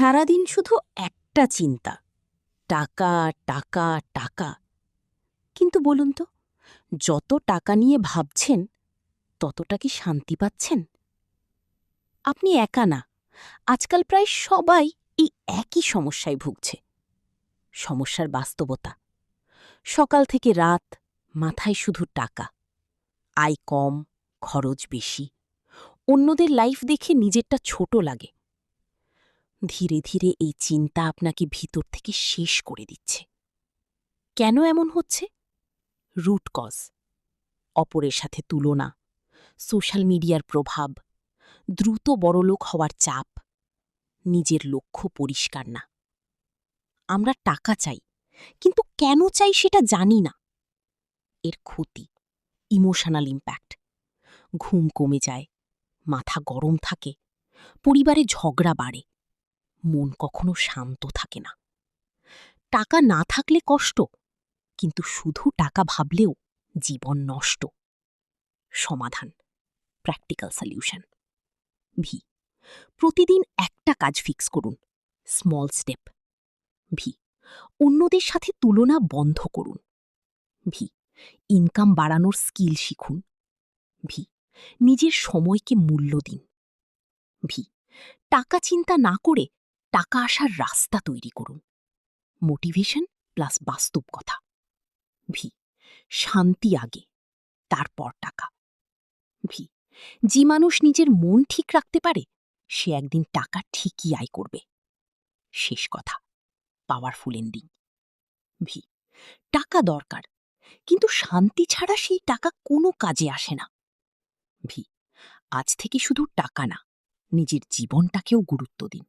সারাদিন শুধু একটা চিন্তা, টাকা, টাকা, টাকা। কিন্তু বলুন তো, যত টাকা নিয়ে ভাবছেন ততটা কি শান্তি পাচ্ছেন? আপনি একা না, আজকাল প্রায় সবাই এই একই সমস্যায় ভুগছে। সমস্যার বাস্তবতা, সকাল থেকে রাত মাথায় শুধু টাকা, আয় কম, খরচ বেশি, অন্যদের লাইফ দেখে নিজেরটা ছোট লাগে। ধীরে ধীরে এই চিন্তা আপনাকে ভিতর থেকে শেষ করে দিচ্ছে। কেন এমন হচ্ছে? রুট কজ: অপরের সাথে তুলনা, সোশ্যাল মিডিয়ার প্রভাব, দ্রুত বড়লোক হওয়ার চাপ, নিজের লক্ষ্য পরিষ্কার না। আমরা টাকা চাই, কিন্তু কেন চাই সেটা জানি না। এর ক্ষতি: ইমোশনাল ইম্প্যাক্ট, ঘুম কমে যায়, মাথা গরম থাকে, পরিবারে ঝগড়া বাড়ে, মন কখনো শান্ত থাকে না। টাকা না থাকলে কষ্ট, কিন্তু শুধু টাকা ভাবলেও জীবন নষ্ট। সমাধান: প্র্যাকটিক্যাল সলিউশন। ভি: প্রতিদিন একটা কাজ ফিক্স করুন, স্মল স্টেপ। ভি: অন্যদের সাথে তুলনা বন্ধ করুন। ভি: ইনকাম বাড়ানোর স্কিল শিখুন। ভি: নিজের সময়কে মূল্য দিন। ভি: টাকা চিন্তা না করে টাকা আসার রাস্তা তৈরি করুন। মোটিভেশন প্লাস বাস্তব কথা। ভি: শান্তি আগে, তারপর টাকা। ভি: যে মানুষ নিজের মন ঠিক রাখতে পারে সে একদিন টাকা ঠিকই আয় করবে। শেষ কথা, পাওয়ারফুল এন্ডিং। ভি: টাকা দরকার, কিন্তু শান্তি ছাড়া সেই টাকা কোনো কাজে আসে না। ভি: আজ থেকে শুধু টাকা না, নিজের জীবনটাকেও গুরুত্ব দিন।